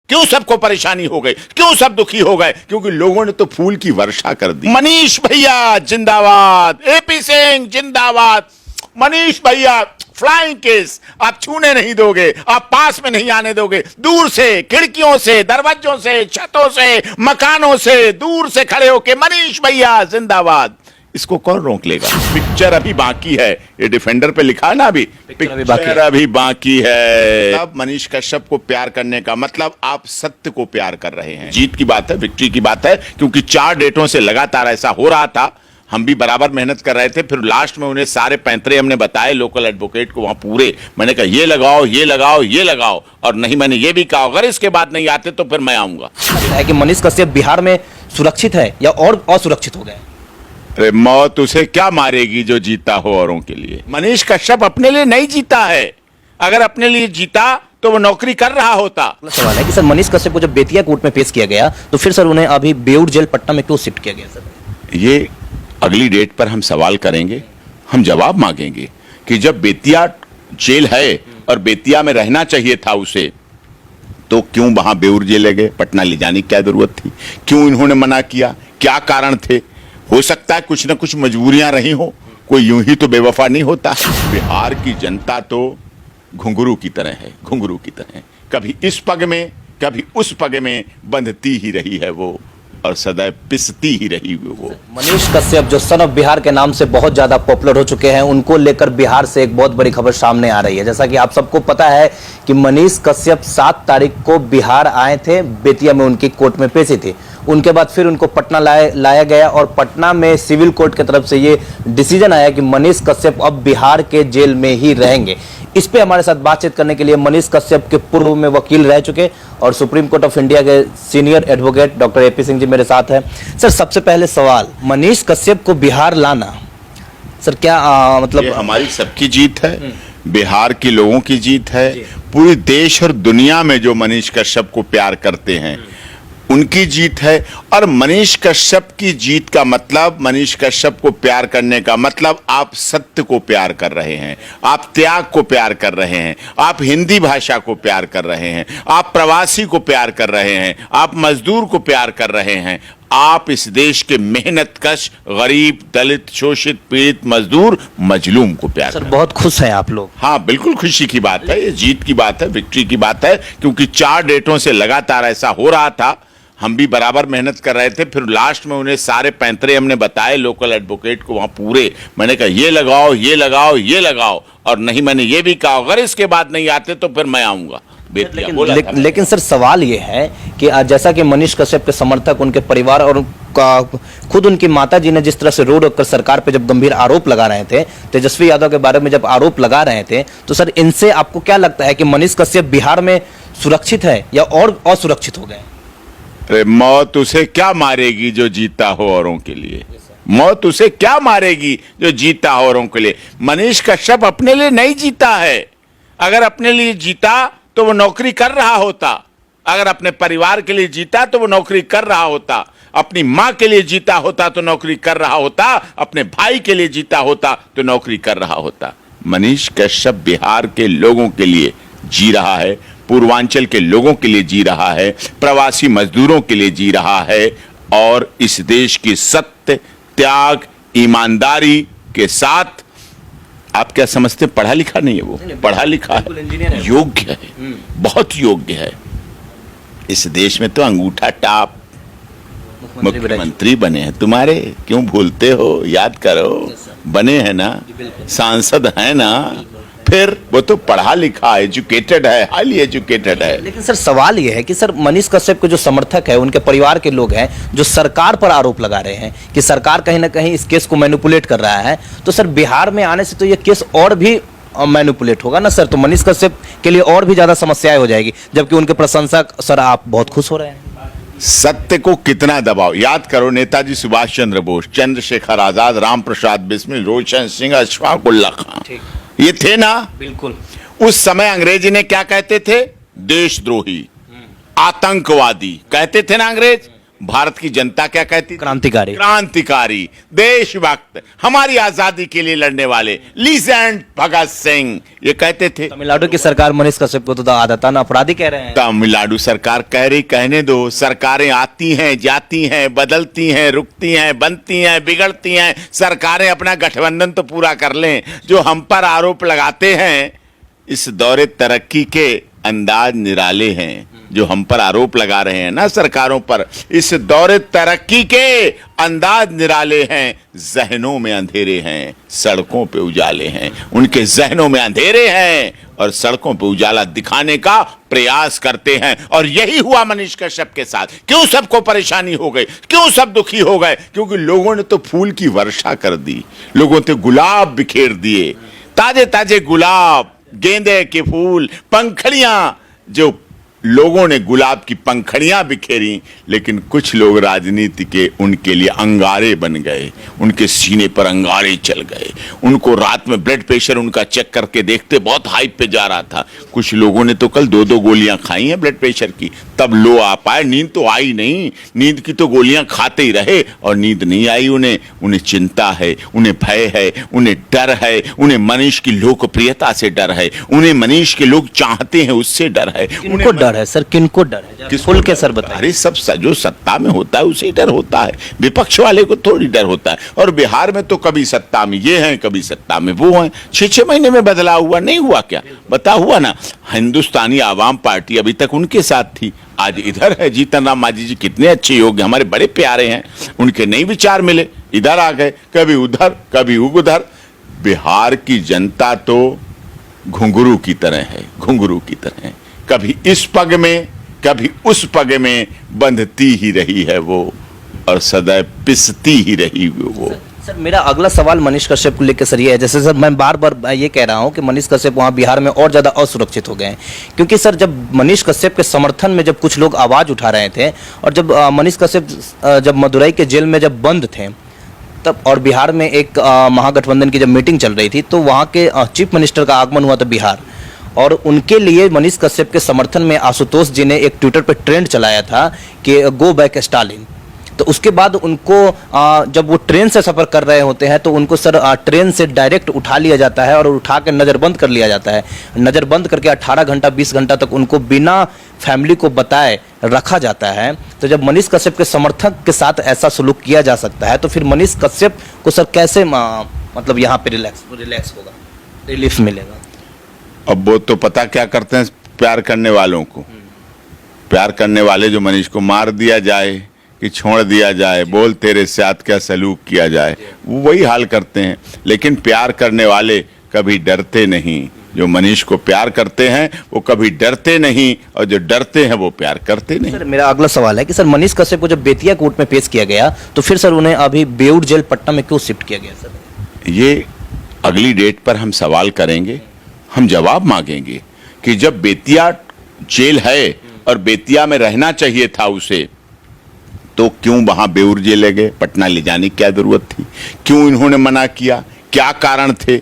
क्यों सबको परेशानी हो गई, क्यों सब दुखी हो गए? क्योंकि लोगों ने तो फूल की वर्षा कर दी। मनीष भैया जिंदाबाद, एपी सिंह जिंदाबाद। मनीष भैया फ्लाइंग केस, आप छूने नहीं दोगे, आप पास में नहीं आने दोगे, दूर से, खिड़कियों से, दरवाजों से, छतों से, मकानों से, दूर से खड़े होके मनीष भैया जिंदाबाद। इसको कौन रोक लेगा? पिक्चर अभी बाकी है, ये डिफेंडर पे लिखा है ना, अभी पिक्चर अभी बाकी है। अब मनीष कश्यप को प्यार करने का मतलब आप सत्य को प्यार कर रहे हैं। जीत की बात है, विक्ट्री की बात है, क्योंकि 4 डेटों से लगातार ऐसा हो रहा था। हम भी बराबर मेहनत कर रहे थे, फिर लास्ट में उन्हें सारे पैंतरे हमने बताए लोकल एडवोकेट को वहां पूरे। मैंने कहा ये लगाओ, ये लगाओ, ये लगाओ, और नहीं, मैंने ये भी कहा अगर इसके बाद नहीं आते तो फिर मैं आऊंगा। है कि मनीष कश्यप बिहार में सुरक्षित है या और असुरक्षित हो गए? अरे मौत उसे क्या मारेगी जो जीता हो औरों के लिए। मनीष कश्यप अपने लिए नहीं जीता है, अगर अपने लिए जीता तो वो नौकरी कर रहा होता। सवाल है कि सर मनीष कश्यप को जब बेतिया कोर्ट में पेश किया गया तो फिर सर उन्हें अभी बेऊर जेल पटना में क्यों शिफ्ट किया गया सर? ये अगली डेट पर हम सवाल करेंगे, हम जवाब मांगेंगे कि जब बेतिया जेल है और बेतिया में रहना चाहिए था उसे, तो क्यों वहां बेऊर जेल ले गए? पटना ले जाने की क्या जरूरत थी? क्यों इन्होंने मना किया? क्या कारण थे? हो सकता है कुछ ना कुछ मजबूरियां रही हो, कोई यूं ही तो बेवफा नहीं होता। बिहार की जनता तो घुंघरू की तरह है, घुंघरू की तरह, कभी इस पग में कभी उस पग में बंधती ही रही है वो, और सदैव पिसती ही रही वो। मनीष कश्यप जो सन ऑफ बिहार के नाम से बहुत ज्यादा पॉपुलर हो चुके हैं, उनको लेकर बिहार से एक बहुत बड़ी खबर सामने आ रही है। जैसा कि आप सबको पता है कि मनीष कश्यप 7 तारीख को बिहार आए थे, बेतिया में उनकी कोर्ट में पेशी थी। उनके बाद फिर उनको पटना लाया गया और पटना में सिविल कोर्ट की तरफ से ये डिसीजन आया कि मनीष कश्यप अब बिहार के जेल में ही रहेंगे। इस पे हमारे साथ बातचीत करने के लिए मनीष कश्यप के पूर्व में वकील रह चुके और सुप्रीम कोर्ट ऑफ इंडिया के senior advocate doctor AP Singh ji मेरे साथ हैं। सर सबसे पहले सवाल, मनीष कश्यप को बिहार लाना सर क्या मतलब? हमारी सबकी जीत है, बिहार के लोगों की जीत है, पूरे देश और दुनिया में जो मनीष कश्यप को प्यार करते हैं उनकी जीत है। और मनीष कश्यप की जीत का मतलब, मनीष कश्यप को प्यार करने का मतलब आप सत्य को प्यार कर रहे हैं, आप त्याग को प्यार कर रहे हैं, आप हिंदी भाषा को प्यार कर रहे हैं, आप प्रवासी को प्यार कर रहे हैं, आप मजदूर को प्यार कर रहे हैं, आप इस देश के मेहनतकश गरीब, दलित, शोषित, पीड़ित, मजदूर, मजलूम को प्यार सर बहुत खुश हैं आप लोग? हाँ बिल्कुल खुशी की बात है, ये जीत की बात है, विक्ट्री की बात है, क्योंकि 4 डेटों से लगातार ऐसा हो रहा था। हम भी बराबर मेहनत कर रहे थे, फिर लास्ट में उन्हें सारे पैंतरे हमने बताए लोकल एडवोकेट को वहां पूरे। मैंने कहा ये लगाओ, ये लगाओ, ये लगाओ, और नहीं, मैंने ये भी कहा अगर इसके बाद नहीं आते तो फिर मैं आऊंगा। लेकिन सर सवाल ये है कि जैसा कि मनीष कश्यप के समर्थक, उनके परिवार और खुद उनकी माता जी ने जिस तरह से रो रो कर सरकार पे जब गंभीर आरोप लगा रहे थे, तेजस्वी यादव के बारे में जब आरोप लगा रहे थे, तो सर इनसे आपको क्या लगता है कि मनीष कश्यप बिहार में सुरक्षित है या और असुरक्षित हो गए? अरे मौत उसे क्या मारेगी जो जीता हो औरों के लिए। मौत उसे क्या मारेगी जो जीता हो औरों के लिए। मनीष कश्यप अपने लिए नहीं जीता है, अगर अपने लिए जीता तो वो नौकरी कर रहा होता, अगर अपने परिवार के लिए जीता तो वो नौकरी कर रहा होता, अपनी मां के लिए जीता होता तो नौकरी कर रहा होता, अपने भाई के लिए जीता होता तो नौकरी कर रहा होता। मनीष कश्यप बिहार के लोगों के लिए जी रहा है, पूर्वांचल के लोगों के लिए जी रहा है, प्रवासी मजदूरों के लिए जी रहा है, और इस देश की सत्य, त्याग, ईमानदारी के साथ। आप क्या समझते, पढ़ा लिखा नहीं है वो? पढ़ा लिखा है, योग्य है, बहुत योग्य है। इस देश में तो अंगूठा टाप मुख्यमंत्री बने हैं तुम्हारे, क्यों भूलते हो? याद करो, बने हैं ना, सांसद हैं ना, फिर वो तो पढ़ा लिखा, एजुकेटेड है, हाईली एजुकेटेड है। लेकिन सर सवाल ये है कि सर मनीष कश्यप के जो समर्थक है, उनके परिवार के लोग हैं जो सरकार पर आरोप लगा रहे हैं कि सरकार कहीं ना कहीं इस केस को मैनिपुलेट कर रहा है, तो सर बिहार में आने से तो ये केस और भी मैनिपुलेट होगा ना सर, तो मनीष कश्यप के लिए और भी ज्यादा समस्याएं हो जाएगी, जबकि उनके प्रशंसक सर आप बहुत खुश हो रहे हैं। सत्य को कितना दबाओ, याद करो नेताजी सुभाष चंद्र बोस, चंद्रशेखर आजाद, राम प्रसाद बिस्मिल, रोशन सिंह, अशफाक उल्लाह खान, ये थे ना? बिल्कुल। उस समय अंग्रेजी ने क्या कहते थे? देशद्रोही, आतंकवादी कहते थे ना अंग्रेज। भारत की जनता क्या कहती थी? क्रांतिकारी। क्रांतिकारी, देशभक्त, हमारी आजादी के लिए लड़ने वाले, लीजेंड भगत सिंह, ये कहते थे। तमिलनाडु की सरकार मनीष कश्यप को तो आदतन अपराधी कह रहे हैं। तमिलनाडु सरकार कह रही, कहने दो, सरकारें आती हैं, जाती हैं, बदलती हैं, रुकती हैं, बनती हैं, बिगड़ती हैं, सरकारें अपना गठबंधन तो पूरा कर लें। जो हम पर आरोप लगाते हैं, इस दौरे तरक्की के अंदाज निराले हैं, जो हम पर आरोप लगा रहे हैं ना सरकारों पर, इस दौरे तरक्की के अंदाज निराले हैं। जहनों में अंधेरे हैं, सड़कों पे उजाले हैं। उनके जहनों में अंधेरे हैं और सड़कों पे उजाला दिखाने का प्रयास करते हैं। और यही हुआ मनीष कश्यप के साथ। क्यों सबको परेशानी हो गई, क्यों सब दुखी हो गए? क्योंकि लोगों ने तो फूल की वर्षा कर दी, लोगों ने गुलाब बिखेर दिए, ताजे ताजे गुलाब, गेंदे के फूल, पंखड़ियां, जो लोगों ने गुलाब की पंखड़ियां बिखेरी। लेकिन कुछ लोग राजनीति के उनके लिए अंगारे बन गए, उनके सीने पर अंगारे चल गए। उनको रात में ब्लड प्रेशर उनका चेक करके देखते बहुत हाई पे जा रहा था। कुछ लोगों ने तो कल 2-2 गोलियां खाई हैं ब्लड प्रेशर की, तब लो आ पाए। नींद तो आई नहीं, नींद की तो गोलियां खाते ही रहे और नींद नहीं आई उन्हें। उन्हें चिंता है, उन्हें भय है, उन्हें डर है, उन्हें मनीष की लोकप्रियता से डर है, उन्हें मनीष के लोग चाहते हैं उससे डर है। किनको डर है सर, किनको डर है? किसको खुल के डर? सर बताइए। अरे सब जो सत्ता में होता है उसे डर होता है, विपक्ष वाले को थोड़ी डर होता है। और बिहार में तो कभी सत्ता में ये हैं, कभी सत्ता में वो हैं। 6-6 महीने में बदलाव हुआ, नहीं हुआ क्या? बता, हुआ ना। हिंदुस्तानी आवाम पार्टी अभी तक उनके साथ थी, आज इधर है। जीतन राम मांझी जी कितने अच्छे योग्य, हमारे बड़े प्यारे हैं, उनके नए विचार मिले, इधर आ गए, कभी उधर कभी उधर। बिहार की जनता तो घुंघरू की तरह है, घुंघरू की तरह है, कभी इस पग में कभी उस पग में बंधती ही रही है वो, और सदैव पिसती ही रही वो। सर मेरा अगला सवाल मनीष कश्यप को लेकर सर ये है, जैसे सर मैं बार बार ये कह रहा हूं कि मनीष कश्यप वहां बिहार में और ज्यादा असुरक्षित हो गए हैं। क्योंकि सर जब मनीष कश्यप के समर्थन में जब कुछ लोग आवाज उठा रहे थे, और जब मनीष कश्यप जब मदुरई के जेल में जब बंद थे तब, और बिहार में एक महागठबंधन की जब मीटिंग चल रही थी, तो वहाँ के चीफ मिनिस्टर का आगमन हुआ था बिहार, और उनके लिए मनीष कश्यप के समर्थन में आशुतोष जी ने एक ट्विटर पर ट्रेंड चलाया था कि गो बैक स्टालिन। तो उसके बाद उनको जब वो ट्रेन से सफ़र कर रहे होते हैं तो उनको सर ट्रेन से डायरेक्ट उठा लिया जाता है और उठा के नज़रबंद कर लिया जाता है। नज़रबंद करके 18 घंटा 20 घंटा तक उनको बिना फैमिली को बताए रखा जाता है। तो जब मनीष कश्यप के समर्थक के साथ ऐसा सलूक किया जा सकता है, तो फिर मनीष कश्यप को सर कैसे मतलब यहाँ पे रिलैक्स होगा, रिलीफ मिलेगा? अब वो तो पता क्या करते हैं, प्यार करने वालों को, प्यार करने वाले जो मनीष को मार दिया जाए कि छोड़ दिया जाए, बोल तेरे साथ क्या सलूक किया जाए, वो वही हाल करते हैं। लेकिन प्यार करने वाले कभी डरते नहीं। जो मनीष को प्यार करते हैं वो कभी डरते नहीं, और जो डरते हैं वो प्यार करते नहीं। सर मेरा अगला सवाल है कि सर मनीष कश्यप को जब बेतिया कोर्ट में पेश किया गया तो फिर सर उन्हें अभी बेऊर जेल पटना में क्यों शिफ्ट किया गया? सर ये अगली डेट पर हम सवाल करेंगे, हम जवाब मांगेंगे कि जब बेतिया जेल है और बेतिया में रहना चाहिए था उसे, तो क्यों वहां बेऊर जेल ले गए? पटना ले जाने की क्या जरूरत थी? क्यों इन्होंने मना किया? क्या कारण थे?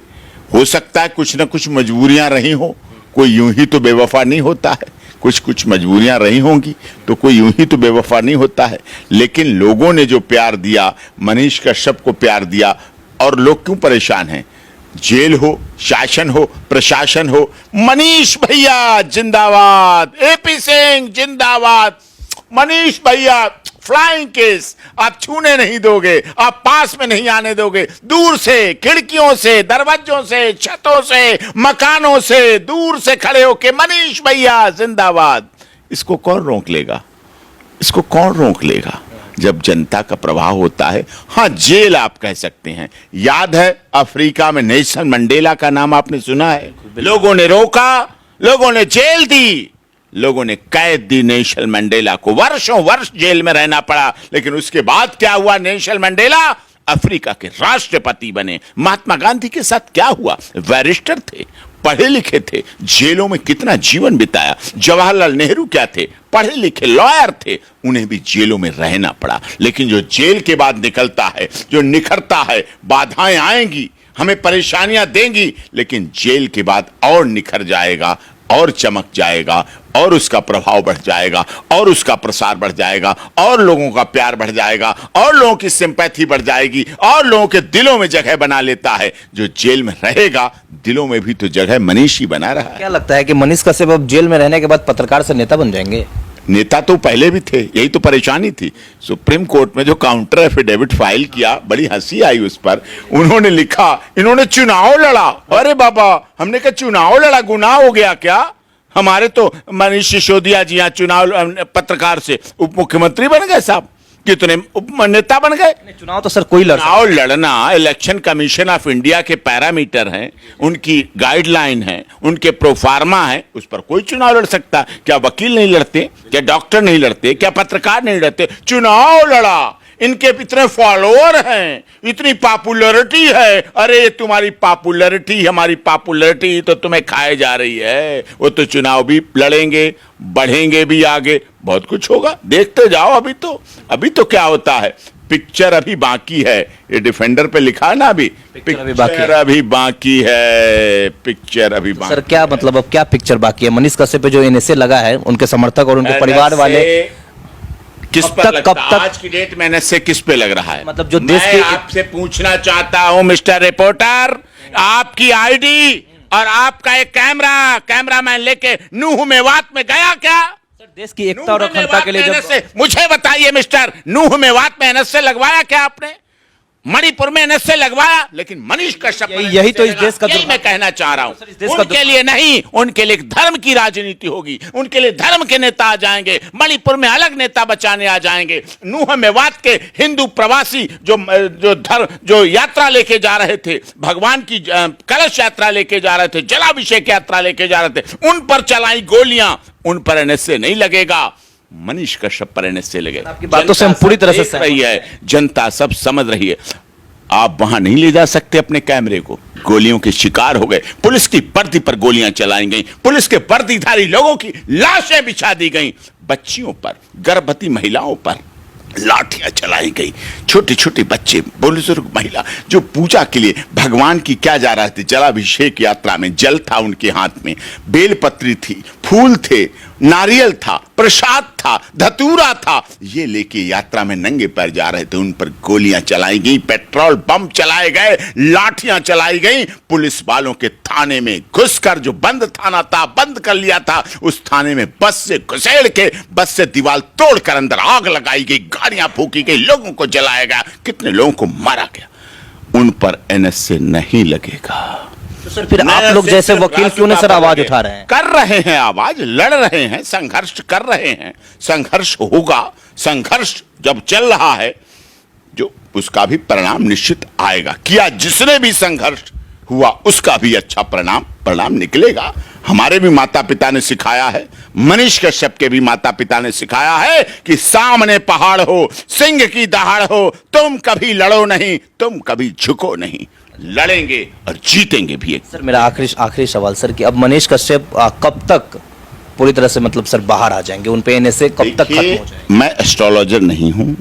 हो सकता है कुछ ना कुछ मजबूरियां रही हो, कोई यूं ही तो बेवफा नहीं होता है, कुछ मजबूरियां रही होंगी, तो कोई यूं ही तो बेवफा नहीं होता है। लेकिन लोगों ने जो प्यार दिया, मनीष कश्यप को प्यार दिया, और लोग क्यों परेशान हैं? जेल हो, शासन हो, प्रशासन हो, मनीष भैया जिंदाबाद, एपी सिंह जिंदाबाद, मनीष भैया फ्लाइंग केस, आप छूने नहीं दोगे, आप पास में नहीं आने दोगे, दूर से, खिड़कियों से, दरवाजों से, छतों से, मकानों से, दूर से खड़े होके मनीष भैया जिंदाबाद। इसको कौन रोक लेगा? इसको कौन रोक लेगा जब जनता का प्रभाव होता है? हाँ, जेल आप कह सकते हैं। याद है अफ्रीका में नेल्सन मंडेला का नाम आपने सुना है? लोगों ने रोका, लोगों ने जेल दी, लोगों ने कैद दी नेल्सन मंडेला को, वर्षों वर्ष जेल में रहना पड़ा। लेकिन उसके बाद क्या हुआ? नेल्सन मंडेला अफ्रीका के राष्ट्रपति बने। महात्मा गांधी के साथ क्या हुआ? बैरिस्टर थे, पढ़े लिखे थे, जेलों में कितना जीवन बिताया। जवाहरलाल नेहरू क्या थे? पढ़े लिखे लॉयर थे, उन्हें भी जेलों में रहना पड़ा। लेकिन जो जेल के बाद निकलता है, जो निखरता है, बाधाएं आएंगी, हमें परेशानियां देंगी, लेकिन जेल के बाद और निखर जाएगा, और चमक जाएगा और उसका प्रभाव बढ़ जाएगा और उसका प्रसार बढ़ जाएगा और लोगों का प्यार बढ़ जाएगा और लोगों की सिंपैथी बढ़ जाएगी और लोगों के दिलों में जगह बना लेता है। जो जेल में रहेगा दिलों में भी तो जगह मनीष ही बना रहा है। क्या लगता है कि मनीष कश्यप अब जेल में रहने के बाद पत्रकार से नेता बन जाएंगे? नेता तो पहले भी थे, यही तो परेशानी थी। सुप्रीम कोर्ट में जो काउंटर एफिडेविट फाइल किया, बड़ी हंसी आई उस पर। उन्होंने लिखा इन्होंने चुनाव लड़ा। अरे बाबा, हमने कहा चुनाव लड़ा गुनाह हो गया क्या? हमारे तो मनीष सिसोदिया जी यहाँ चुनाव पत्रकार से उप मुख्यमंत्री बन गए साहब, कितने नेता बन गए। चुनाव तो सर कोई चुनाव लड़ना इलेक्शन कमीशन ऑफ इंडिया के पैरामीटर हैं, उनकी गाइडलाइन है, उनके प्रोफार्मा है, उस पर कोई चुनाव लड़ सकता। क्या वकील नहीं लड़ते? क्या डॉक्टर नहीं लड़ते? क्या पत्रकार नहीं लड़ते? चुनाव लड़ा। इनके इतने फॉलोअर हैं, इतनी पॉपुलैरिटी है। अरे तुम्हारी पॉपुलैरिटी, हमारी पॉपुलैरिटी तो तुम्हें खाए जा रही है। वो तो चुनाव भी लड़ेंगे, बढ़ेंगे भी आगे, बहुत कुछ होगा, देखते जाओ। अभी तो क्या होता है, पिक्चर अभी बाकी है। ये डिफेंडर पे लिखा है ना, अभी पिक्चर अभी बाकी है। पिक्चर अभी बाकी। सर क्या मतलब अब क्या पिक्चर बाकी है? मनीष कश्यप पे जो एनएसए लगा है, उनके समर्थक और उनके परिवार वाले किस पर लगता है? आज की डेट में एनएसए किस पे लग रहा है? मतलब जो देश मैं आपसे पूछना चाहता हूं मिस्टर रिपोर्टर, आपकी आईडी और आपका एक कैमरामैन लेके नूह मेवात में गया क्या? देश की एकता और अखंडता के लिए जब मुझे बताइए मिस्टर, नूह मेवात में एनएसए लगवाया क्या आपने? मणिपुर में एनएसए लगवाया, लेकिन मनीष कश्यप यही तो इस देश का मैं कहना चाह रहा हूं। उनके लिए नहीं, उनके लिए धर्म की राजनीति होगी, उनके लिए धर्म के नेता आ जाएंगे, मणिपुर में अलग नेता बचाने आ जाएंगे। नूह मेवात के हिंदू प्रवासी जो यात्रा लेके जा रहे थे, भगवान की कलश यात्रा लेके जा रहे थे, जलाभिषेक यात्रा लेके जा रहे थे, उन पर चलाई गोलियां, उन पर एनएसए नहीं लगेगा। मनीष कश्यप पर एनएसए लगे। आपकी बातों से हम पूरी तरह से रही है, जनता सब समझ रही है। आप वहां नहीं ले जा सकते अपने कैमरे को। गोलियों के शिकार हो गए, पुलिस की वर्दी पर गोलियां चलाई गई, पुलिस के वर्दीधारी लोगों की लाशें बिछा दी गई, बच्चियों पर, गर्भवती महिलाओं पर लाठियां चलाई गई, छोटे छोटे बच्चे, बुजुर्ग महिला जो पूजा के लिए भगवान की क्या जा रहे थे, जलाभिषेक यात्रा में जल था उनके हाथ में, बेलपत्री थी, फूल थे, नारियल था, प्रसाद था, धतूरा था, ये लेके यात्रा में नंगे पैर जा रहे थे। उन पर गोलियां चलाई गई, पेट्रोल बम चलाए गए, लाठियां चलाई गई। पुलिस वालों के थाने में घुसकर, जो बंद थाना था, बंद कर लिया था, उस थाने में बस से घुसेड़ के, बस से दीवार तोड़कर अंदर आग लगाई गई, गाड़ियां फूकी गई, लोगों को जलाया गया, कितने लोगों को मारा गया। उन पर एनएसए नहीं लगेगा। तो सर फिर आप लोग जैसे वकील क्यों नहीं सर आवाज उठा रहे हैं? कर रहे हैं आवाज, लड़ रहे हैं, संघर्ष कर रहे हैं। संघर्ष होगा, संघर्ष जब चल रहा है जो उसका भी परिणाम निश्चित आएगा। किया जिसने भी संघर्ष हुआ उसका भी अच्छा परिणाम निकलेगा। हमारे भी माता पिता ने सिखाया है, मनीष कश्यप के भी माता पिता ने सिखाया है कि सामने पहाड़ हो, सिंह की दहाड़ हो, तुम कभी लड़ो नहीं, तुम कभी झुको नहीं, लड़ेंगे और जीतेंगे भी। सर मेरा आखिरी सवाल सर कि अब मनीष कश्यप कब तक पूरी तरह से मतलब सर बाहर आ जाएंगे? उन पे एनएसए कब तक खत्म हो जाएगा? मैं एस्ट्रोलॉजर नहीं हूं,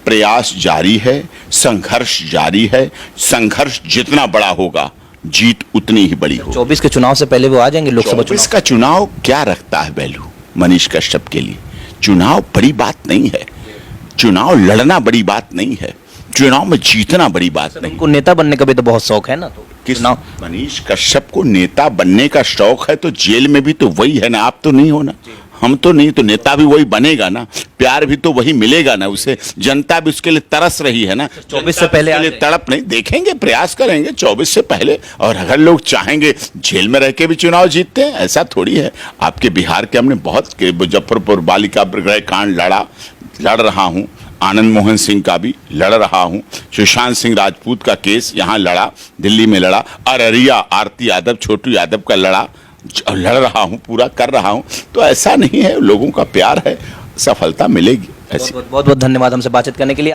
प्रयास जारी है, संघर्ष जारी है। संघर्ष जितना बड़ा होगा जीत उतनी ही बड़ी होगी। 24 के चुनाव से पहले वो आ जाएंगे लोकसभा चुनाव? 24 का चुनाव क्या रखता है वैल्यू मनीष कश्यप के लिए? चुनाव बड़ी बात नहीं है, चुनाव लड़ना बड़ी बात नहीं है, चुनाव में जीतना बड़ी बात नहीं। उनको नेता बनने का भी तो बहुत शौक है ना। तो किस मनीष कश्यप को नेता बनने का शौक है तो जेल में भी तो वही है ना। आप तो नहीं हो ना, हम तो नहीं, तो नेता भी वही बनेगा ना, प्यार भी तो वही मिलेगा ना उसे, जनता भी उसके लिए तरस रही है ना। 24 से पहले तड़प नहीं देखेंगे, प्रयास करेंगे 24 से पहले। और अगर लोग चाहेंगे जेल में रह के भी चुनाव जीतते हैं, ऐसा थोड़ी है। आपके बिहार के हमने बहुत, मुजफ्फरपुर बालिका गृह कांड लड़ रहा हूँ, आनंद मोहन सिंह का भी लड़ रहा हूं, सुशांत सिंह राजपूत का केस यहां लड़ा, दिल्ली में लड़ा, अररिया आरती यादव, छोटू यादव का लड़ रहा हूं, पूरा कर रहा हूं। तो ऐसा नहीं है, लोगों का प्यार है, सफलता मिलेगी। बहुत बहुत धन्यवाद हमसे बातचीत करने के लिए।